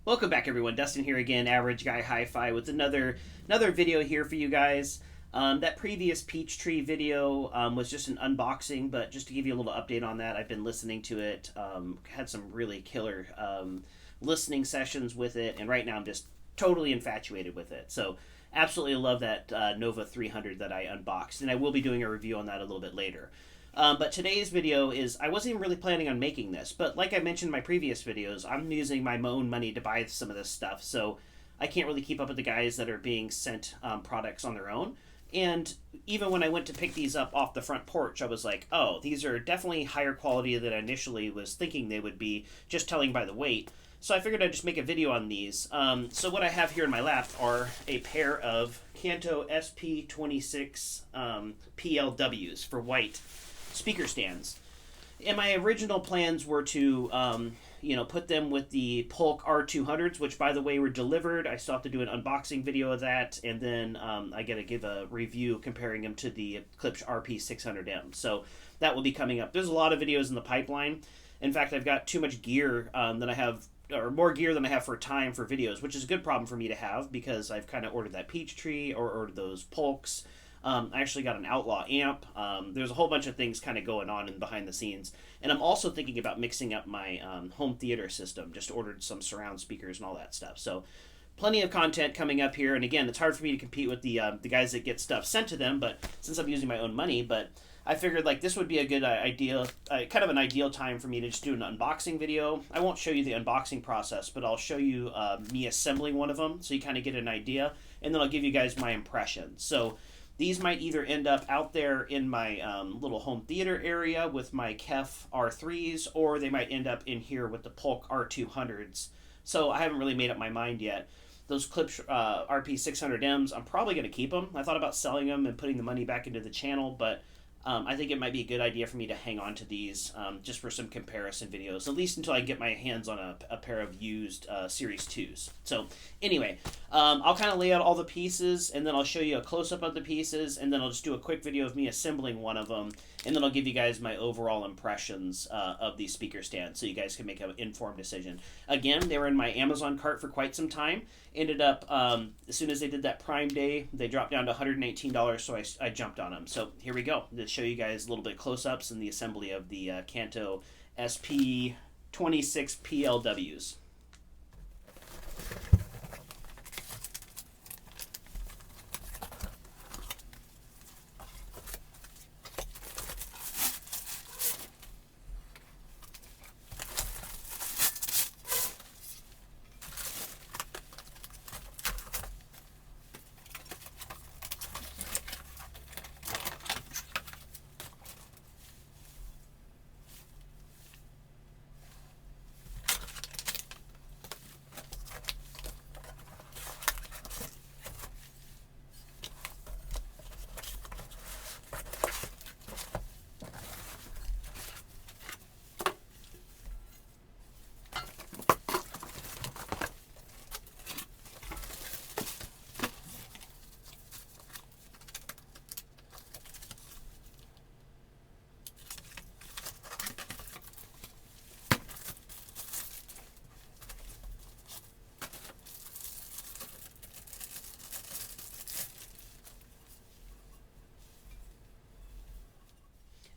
Welcome back, everyone. Dustin here again, Average Guy Hi-Fi, with another video here for you guys. That previous Peachtree video was just an unboxing, but just to give you a little update on that, I've been listening to it. Had some really killer listening sessions with it, and right now I'm just totally infatuated with it. So absolutely love that Nova 300 that I unboxed, and I will be doing a review on that a little bit later. But today's video is, I wasn't even really planning on making this, but like I mentioned in my previous videos, I'm using my own money to buy some of this stuff, so I can't really keep up with the guys that are being sent products on their own. And even when I went to pick these up off the front porch, I was like, oh, these are definitely higher quality than I initially was thinking they would be, just telling by the weight. So I figured I'd just make a video on these. So what I have here in my lap are a pair of Kanto SP26PLWs for white speaker stands. And my original plans were to, put them with the Polk R200s, which, by the way, were delivered. I still have to do an unboxing video of that, and then I got to give a review comparing them to the Klipsch RP600M. So that will be coming up. There's a lot of videos in the pipeline. In fact, I've got too much gear that I have, or more gear than I have for time for videos, which is a good problem for me to have because I've kind of ordered that Peachtree or ordered those Polks. I actually got an Outlaw amp. There's a whole bunch of things kind of going on in behind the scenes. And I'm also thinking about mixing up my home theater system. Just ordered some surround speakers and all that stuff. So plenty of content coming up here. And again, it's hard for me to compete with the guys that get stuff sent to them, but since I'm using my own money. But I figured like this would be a good idea, kind of an ideal time for me to just do an unboxing video. I won't show you the unboxing process, but I'll show you me assembling one of them so you kind of get an idea. And then I'll give you guys my impressions. So these might either end up out there in my little home theater area with my KEF R3s, or they might end up in here with the Polk R200s. So I haven't really made up my mind yet. Those Klipsch RP600Ms, I'm probably going to keep them. I thought about selling them and putting the money back into the channel, but I think it might be a good idea for me to hang on to these just for some comparison videos, at least until I get my hands on a pair of used Series 2s. So anyway, I'll kind of lay out all the pieces, and then I'll show you a close-up of the pieces, and then I'll just do a quick video of me assembling one of them, and then I'll give you guys my overall impressions of these speaker stands so you guys can make an informed decision. Again, they were in my Amazon cart for quite some time. Ended up, as soon as they did that Prime Day, they dropped down to $118, so I jumped on them. So here we go, to show you guys a little bit close-ups in the assembly of the Kanto SP26PLWs.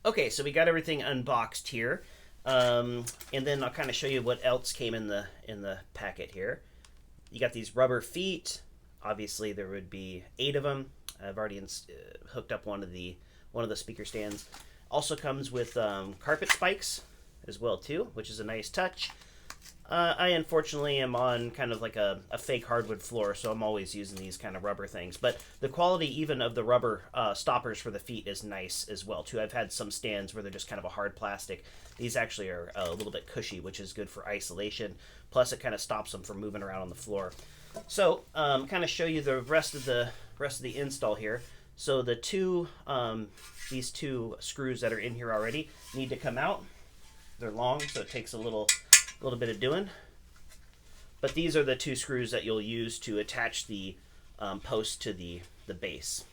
Okay, so we got everything unboxed here, and then I'll kind of show you what else came in the packet here. You got these rubber feet. Obviously, there would be 8 of them. I've already hooked up one of the speaker stands. Also comes with carpet spikes as well too, which is a nice touch. I unfortunately am on kind of like a fake hardwood floor, so I'm always using these kind of rubber things. But the quality even of the rubber stoppers for the feet is nice as well too. I've had some stands where they're just kind of a hard plastic. These actually are a little bit cushy, which is good for isolation. Plus it kind of stops them from moving around on the floor. So kind of show you the rest of the install here. So the these two screws that are in here already need to come out. They're long, so it takes a little bit of doing. But these are the 2 screws that you'll use to attach the post to the base.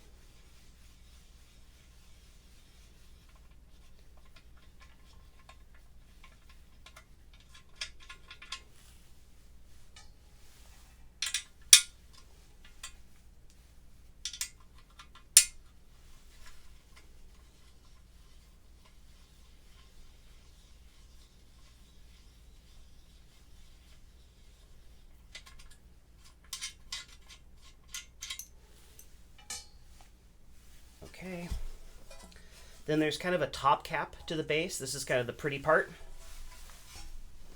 Then there's kind of a top cap to the base. This is kind of the pretty part.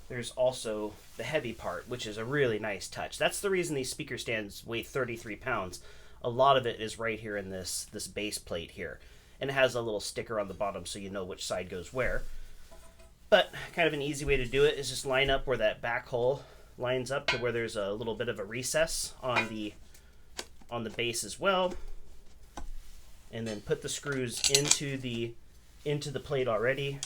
There's also the heavy part, which is a really nice touch. That's the reason these speaker stands weigh 33 pounds. A lot of it is right here in this base plate here. And it has a little sticker on the bottom so you know which side goes where. But kind of an easy way to do it is just line up where that back hole lines up to where there's a little bit of a recess on the base as well. And then put the screws into the plate already.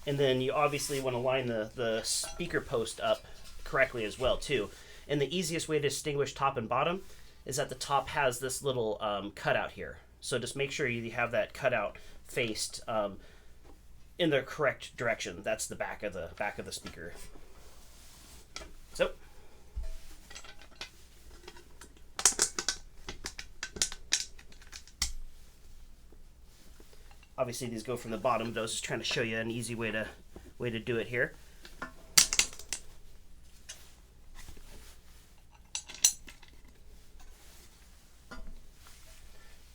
And then you obviously want to line the speaker post up correctly as well too. And the easiest way to distinguish top and bottom is that the top has this little cutout here. So just make sure you have that cutout faced in the correct direction. That's the back of the speaker. So obviously these go from the bottom, but I was just trying to show you an easy way to do it here.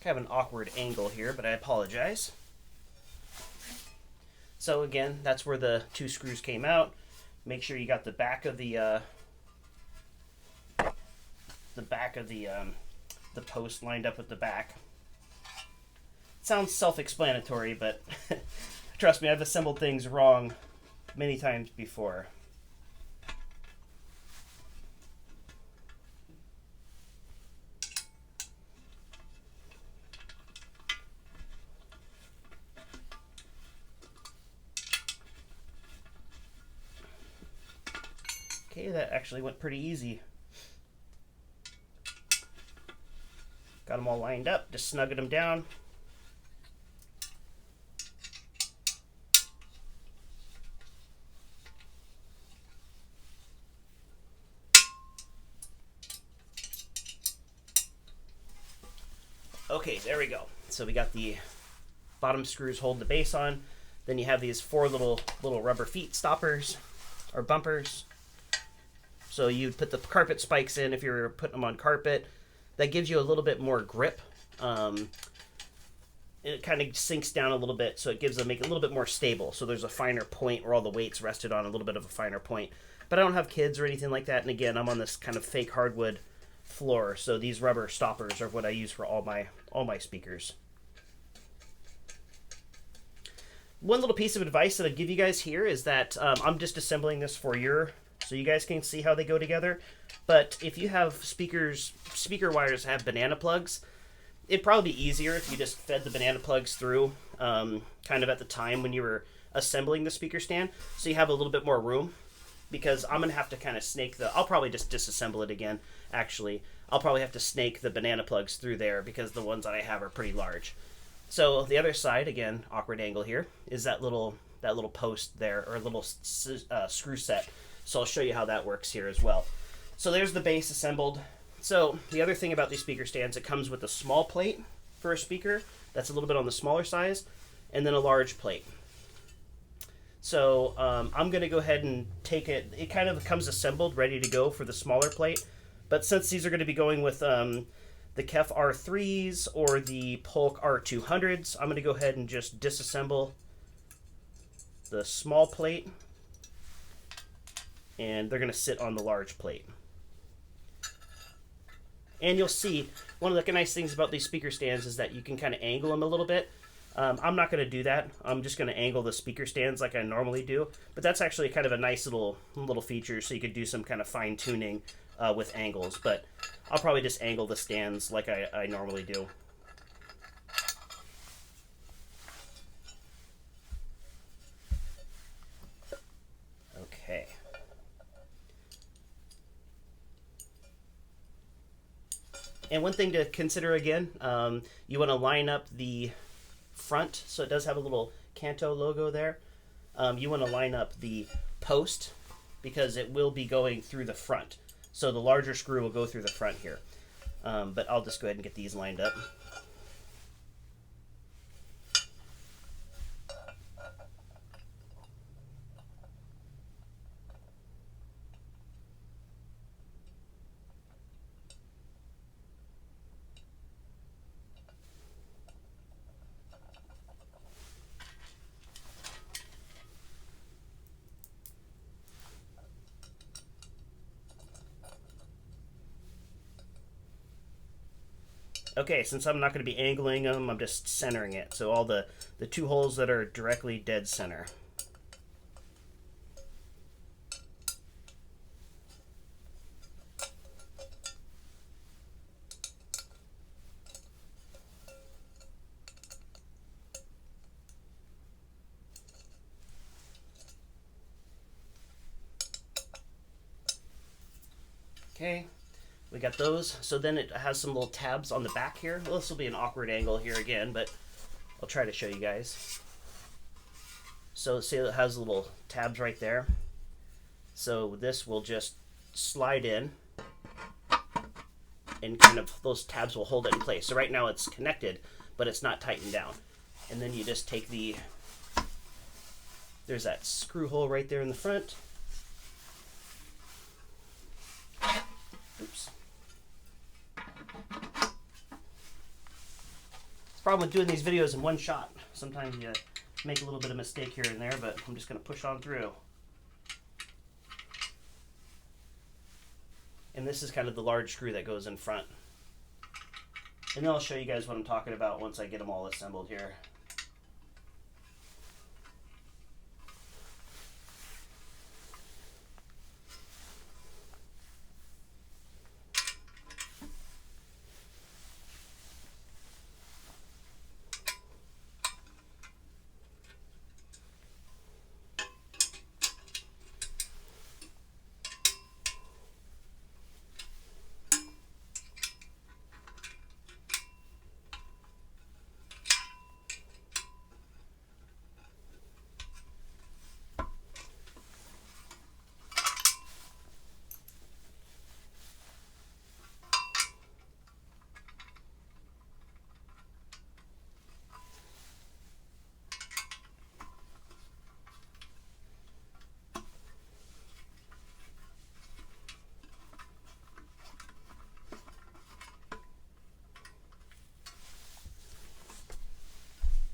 Kind of an awkward angle here, but I apologize. So again, that's where the two screws came out. Make sure you got the back of the post lined up with the back. Sounds self-explanatory, but trust me, I've assembled things wrong many times before. Okay, that actually went pretty easy. Got them all lined up, just snugged them down. Okay, there we go. So we got the bottom screws hold the base on. Then you have these four little rubber feet stoppers or bumpers. So you put the carpet spikes in if you're putting them on carpet. That gives you a little bit more grip. It kind of sinks down a little bit, so it gives them make it a little bit more stable. So there's a finer point where all the weight's rested on, a little bit of a finer point. But I don't have kids or anything like that. And again, I'm on this kind of fake hardwood floor, so these rubber stoppers are what I use for all my speakers. One little piece of advice that I'd give you guys here is that I'm just assembling this for so you guys can see how they go together. But if you have speaker wires that have banana plugs, it'd probably be easier if you just fed the banana plugs through kind of at the time when you were assembling the speaker stand, so you have a little bit more room. Because I'm going to have to kind of snake I'll probably just disassemble it again, actually. I'll probably have to snake the banana plugs through there because the ones that I have are pretty large. So the other side, again, awkward angle here, is that little post there, or a little screw set. So I'll show you how that works here as well. So there's the base assembled. So the other thing about these speaker stands, it comes with a small plate for a speaker. That's a little bit on the smaller size, and then a large plate. So I'm going to go ahead and take it. It kind of comes assembled, ready to go for the smaller plate. But since these are going to be going with the KEF R3s or the Polk R200s, I'm going to go ahead and just disassemble the small plate. And they're going to sit on the large plate. And you'll see, one of the nice things about these speaker stands is that you can kind of angle them a little bit. I'm not going to do that. I'm just going to angle the speaker stands like I normally do. But that's actually kind of a nice little feature, so you could do some kind of fine tuning with angles. But I'll probably just angle the stands like I normally do. Okay. And one thing to consider again, you want to line up the front, so it does have a little Kanto logo there. You want to line up the post because it will be going through the front. So the larger screw will go through the front here. But I'll just go ahead and get these lined up. Okay, since I'm not going to be angling them, I'm just centering it. So all the two holes that are directly dead center. Okay, we got those. So then it has some little tabs on the back here. Well, this will be an awkward angle here again, but I'll try to show you guys. So see, it has little tabs right there. So this will just slide in and kind of those tabs will hold it in place. So right now it's connected, but it's not tightened down. And then you just take there's that screw hole right there in the front. Oops. The problem with doing these videos in one shot. Sometimes you make a little bit of mistake here and there, but I'm just going to push on through. And this is kind of the large screw that goes in front. And then I'll show you guys what I'm talking about once I get them all assembled here.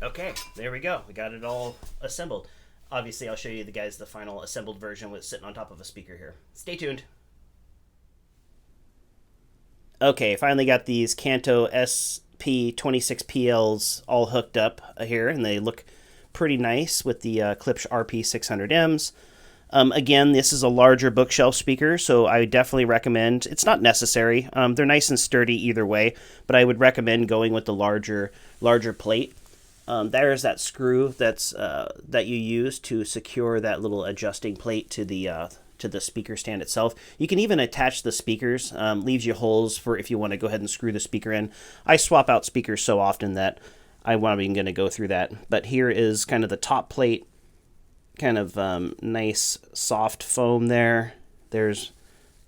Okay, there we go. We got it all assembled. Obviously, I'll show you guys the final assembled version with sitting on top of a speaker here. Stay tuned. Okay, finally got these Kanto SP26PLs all hooked up here, and they look pretty nice with the Klipsch RP600Ms. Again, this is a larger bookshelf speaker, so I definitely recommend, it's not necessary, they're nice and sturdy either way, but I would recommend going with the larger plate. There's that screw that you use to secure that little adjusting plate to the speaker stand itself. You can even attach the speakers, leaves you holes for if you want to go ahead and screw the speaker in. I swap out speakers so often that I'm not even going to go through that. But here is kind of the top plate, kind of nice soft foam there. There's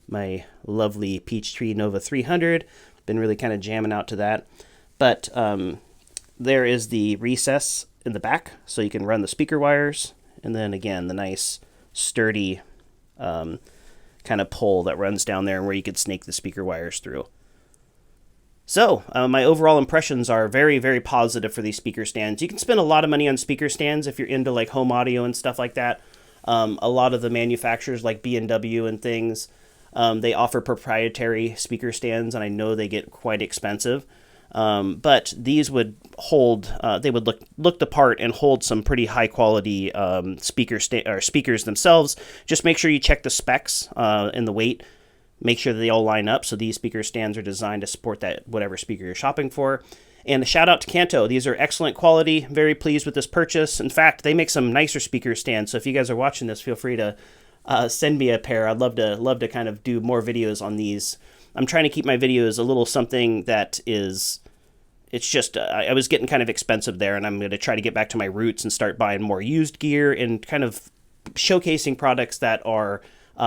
my lovely Peachtree Nova 300. Been really kind of jamming out to that. But there is the recess in the back, so you can run the speaker wires. And then again, the nice sturdy kind of pole that runs down there where you could snake the speaker wires through. So, my overall impressions are very, very positive for these speaker stands. You can spend a lot of money on speaker stands if you're into like home audio and stuff like that. A lot of the manufacturers like B&W and things, they offer proprietary speaker stands, and I know they get quite expensive. But these would hold, they would look the part and hold some pretty high quality speakers themselves. Just make sure you check the specs and the weight. Make sure that they all line up. So these speaker stands are designed to support that whatever speaker you're shopping for. And a shout out to Kanto. These are excellent quality. Very pleased with this purchase. In fact, they make some nicer speaker stands. So if you guys are watching this, feel free to send me a pair. I'd love to kind of do more videos on these. I'm trying to keep my videos a little something that is, it's just, I was getting kind of expensive there, and I'm going to try to get back to my roots and start buying more used gear and kind of showcasing products that are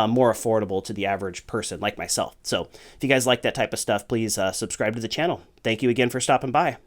more affordable to the average person like myself. So if you guys like that type of stuff, please subscribe to the channel. Thank you again for stopping by.